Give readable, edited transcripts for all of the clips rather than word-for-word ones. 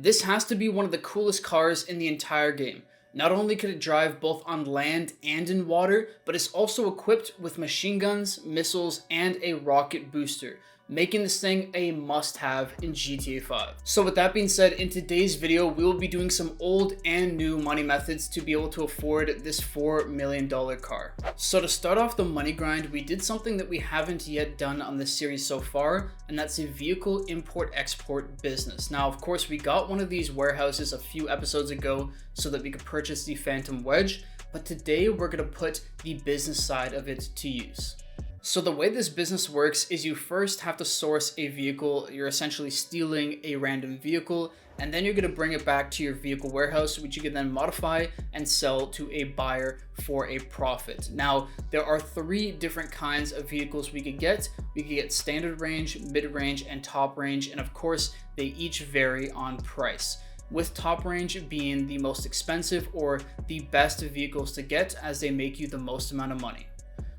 This has to be one of the coolest cars in the entire game. Not only could it drive both on land and in water, but it's also equipped with machine guns, missiles, and a rocket booster, making this thing a must-have in GTA 5. So with that being said, in today's video, we will be doing some old and new money methods to be able to afford this $4 million car. So to start off the money grind, we did something that we haven't yet done on this series so far, and that's a vehicle import-export business. Now, of course, we got one of these warehouses a few episodes ago so that we could purchase the Phantom Wedge, but today we're going to put the business side of it to use. So the way this business works is you first have to source a vehicle. You're essentially stealing a random vehicle, and then you're going to bring it back to your vehicle warehouse, which you can then modify and sell to a buyer for a profit. Now, there are three different kinds of vehicles we could get. We could get standard range, mid-range, and top range, and of course, they each vary on price, with top range being the most expensive or the best vehicles to get as they make you the most amount of money.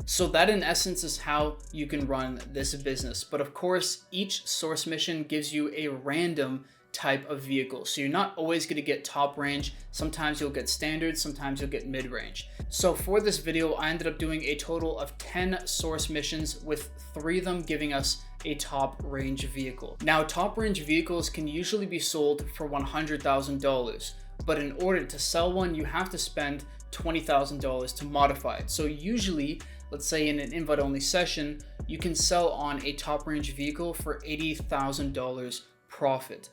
So that in essence is how you can run this business. But of course, each source mission gives you a random type of vehicle. So you're not always going to get top range. Sometimes you'll get standard, sometimes you'll get mid range. So for this video, I ended up doing a total of 10 source missions, with 3 of them giving us a top range vehicle. Now, top range vehicles can usually be sold for $100,000, but in order to sell one, you have to spend $20,000 to modify it. So usually, let's say in an invite only session, you can sell on a top range vehicle for $80,000 profit.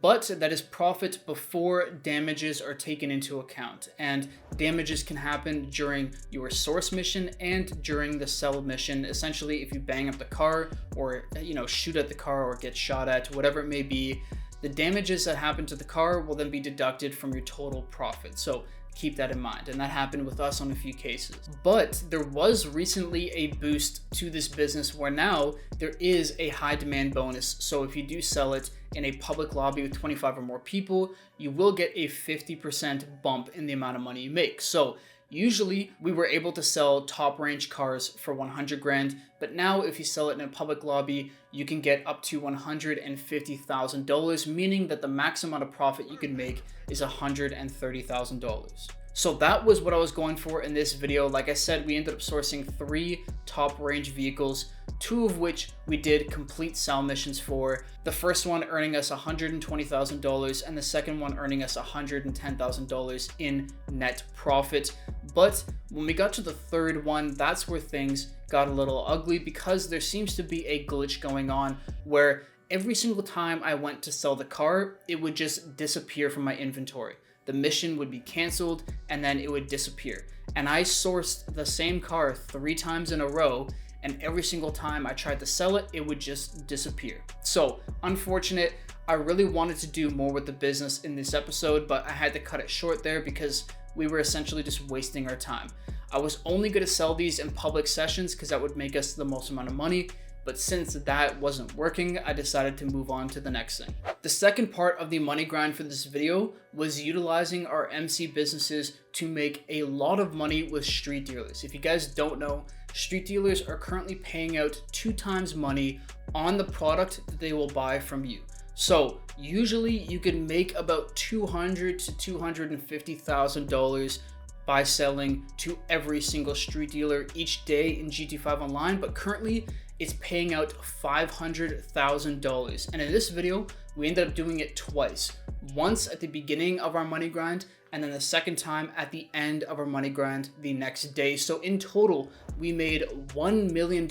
But that is profit before damages are taken into account, and damages can happen during your source mission and during the sell mission. Essentially, if you bang up the car or shoot at the car or get shot at, whatever it may be, the damages that happen to the car will then be deducted from your total profit. So keep that in mind, and that happened with us on a few cases. But there was recently a boost to this business where now there is a high demand bonus. So if you do sell it in a public lobby with 25 or more people, you will get a 50% bump in the amount of money you make. So usually we were able to sell top range cars for 100 grand, but now if you sell it in a public lobby, you can get up to $150,000, meaning that the max amount of profit you can make is $130,000. So that was what I was going for in this video. Like I said, we ended up sourcing 3 top range vehicles, 2 of which we did complete sell missions for. The first one earning us $120,000 and the second one earning us $110,000 in net profit. But when we got to the third one, that's where things got a little ugly, because there seems to be a glitch going on where every single time I went to sell the car, it would just disappear from my inventory. The mission would be canceled and then it would disappear. And I sourced the same car 3 times in a row, and every single time I tried to sell it, it would just disappear. So unfortunate. I really wanted to do more with the business in this episode, but I had to cut it short there because we were essentially just wasting our time. I was only going to sell these in public sessions because that would make us the most amount of money. But since that wasn't working, I decided to move on to the next thing. The second part of the money grind for this video was utilizing our MC businesses to make a lot of money with street dealers. If you guys don't know, street dealers are currently paying out 2 times money on the product that they will buy from you. So usually you can make about $200,000 to $250,000 by selling to every single street dealer each day in GT5 Online, but currently it's paying out $500,000. And in this video, we ended up doing it twice. Once at the beginning of our money grind, and then the second time at the end of our money grind the next day. So in total, we made $1 million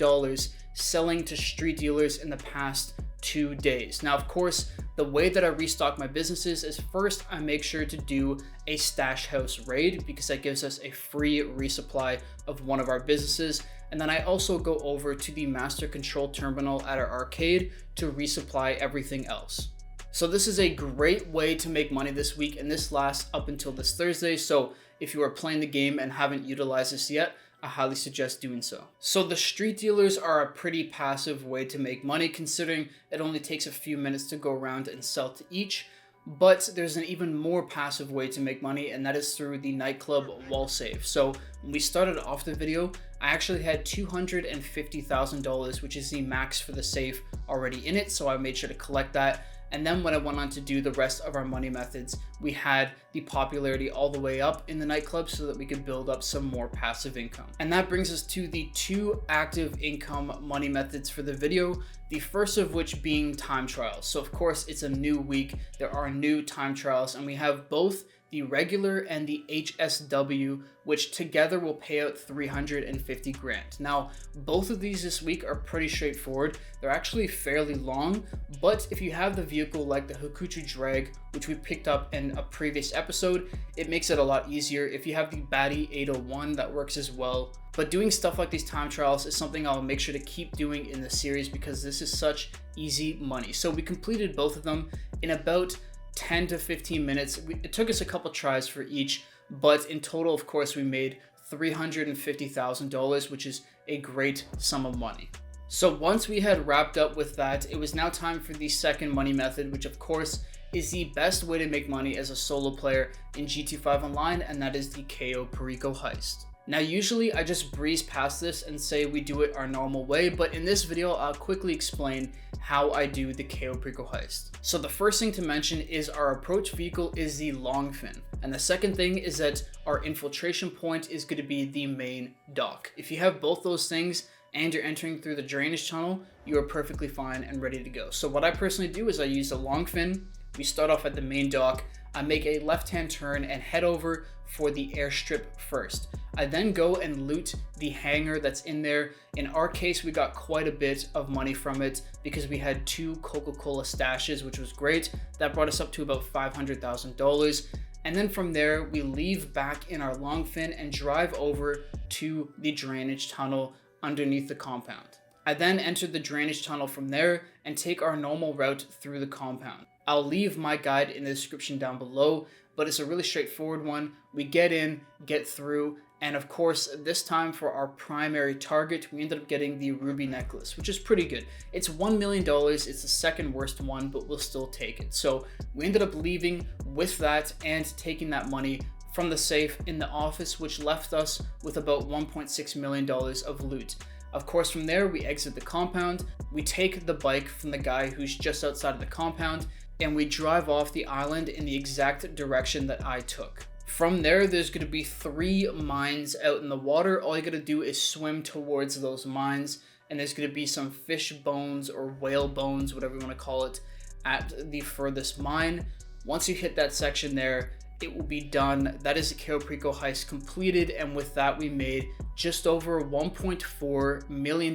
selling to street dealers in the past 2 days. Now, of course, the way that I restock my businesses is first I make sure to do a stash house raid, because that gives us a free resupply of one of our businesses. And then I also go over to the master control terminal at our arcade to resupply everything else. So this is a great way to make money this week, and this lasts up until this Thursday. So if you are playing the game and haven't utilized this yet, I highly suggest doing so. So the street dealers are a pretty passive way to make money, considering it only takes a few minutes to go around and sell to each. But there's an even more passive way to make money, and that is through the nightclub wall save. So when we started off the video, I actually had $250,000, which is the max for the safe already in it. So I made sure to collect that. And then when I went on to do the rest of our money methods, we had the popularity all the way up in the nightclub so that we could build up some more passive income. And that brings us to the 2 active income money methods for the video. The first of which being time trials. So of course it's a new week, there are new time trials, and we have both the regular and the HSW, which together will pay out 350 grand. Now, both of these this week are pretty straightforward. They're actually fairly long, but if you have the vehicle like the Hakuchu Drag, which we picked up in a previous episode, it makes it a lot easier. If you have the Batty 801, that works as well. But doing stuff like these time trials is something I'll make sure to keep doing in the series because this is such easy money. So we completed both of them in about 10 to 15 minutes. It took us a couple tries for each, but in total, of course, we made $350,000, which is a great sum of money. So once we had wrapped up with that, it was now time for the second money method, which of course is the best way to make money as a solo player in GT5 Online, and that is the Cayo Perico Heist. Now, usually I just breeze past this and say we do it our normal way, but in this video, I'll quickly explain how I do the Cayo Perico Heist. So the first thing to mention is our approach vehicle is the long fin. And the second thing is that our infiltration point is going to be the main dock. If you have both those things and you're entering through the drainage tunnel, you are perfectly fine and ready to go. So what I personally do is I use the long fin. We start off at the main dock. I make a left-hand turn and head over for the airstrip first. I then go and loot the hangar that's in there. In our case, we got quite a bit of money from it because we had 2 Coca-Cola stashes, which was great. That brought us up to about $500,000. And then from there, we leave back in our long fin and drive over to the drainage tunnel underneath the compound. I then enter the drainage tunnel from there and take our normal route through the compound. I'll leave my guide in the description down below, but it's a really straightforward one. We get in, get through, and of course, this time for our primary target, we ended up getting the ruby necklace, which is pretty good. It's $1 million, it's the second worst one, but we'll still take it. So we ended up leaving with that and taking that money from the safe in the office, which left us with about $1.6 million of loot. Of course, from there, we exit the compound, we take the bike from the guy who's just outside of the compound, and we drive off the island in the exact direction that I took. From there, there's going to be 3 mines out in the water. All you got to do is swim towards those mines, and there's going to be some fish bones or whale bones, whatever you want to call it, at the furthest mine. Once you hit that section there, it will be done. That is the Cayo Perico Heist completed, and with that we made just over $1.4 million,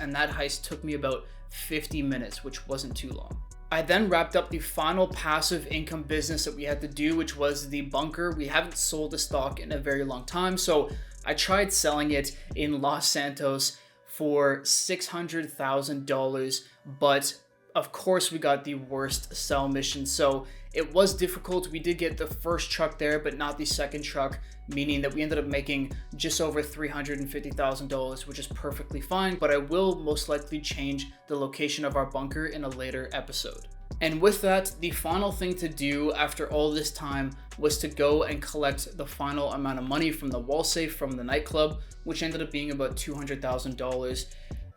and that heist took me about 50 minutes, which wasn't too long. I then wrapped up the final passive income business that we had to do, which was the bunker. We haven't sold the stock in a very long time, so I tried selling it in Los Santos for $600,000, but of course we got the worst sell mission, so it was difficult. We did get the first truck there, but not the second truck, meaning that we ended up making just over $350,000, which is perfectly fine, but I will most likely change the location of our bunker in a later episode. And with that, the final thing to do after all this time was to go and collect the final amount of money from the wall safe from the nightclub, which ended up being about $200,000.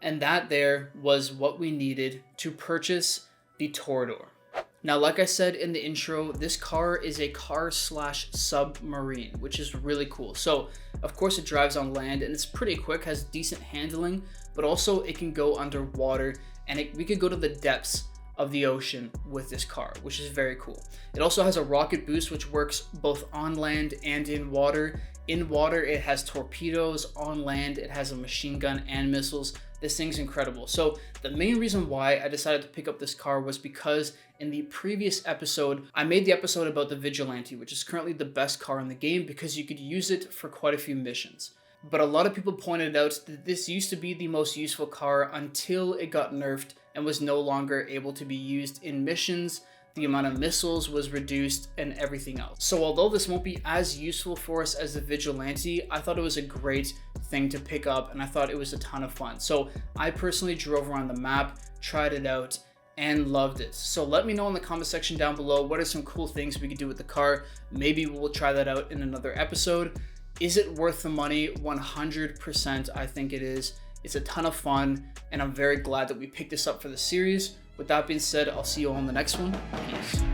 And that there was what we needed to purchase the Toreador. Now, like I said in the intro, this car is a car/submarine, which is really cool. So, of course, it drives on land and it's pretty quick, has decent handling, but also it can go underwater and we could go to the depths of the ocean with this car, which is very cool. It also has a rocket boost, which works both on land and in water. In water, it has torpedoes. On land, it has a machine gun and missiles. This thing's incredible. So the main reason why I decided to pick up this car was because in the previous episode, I made the episode about the Vigilante, which is currently the best car in the game because you could use it for quite a few missions. But a lot of people pointed out that this used to be the most useful car until it got nerfed and was no longer able to be used in missions. The amount of missiles was reduced and everything else. So although this won't be as useful for us as the Vigilante, I thought it was a great thing to pick up and I thought it was a ton of fun. So I personally drove around the map, tried it out, and loved it. So let me know in the comment section down below what are some cool things we could do with the car. Maybe we'll try that out in another episode. Is it worth the money? 100% I think it is. It's a ton of fun and I'm very glad that we picked this up for the series. With that being said, I'll see you all on the next one. Peace.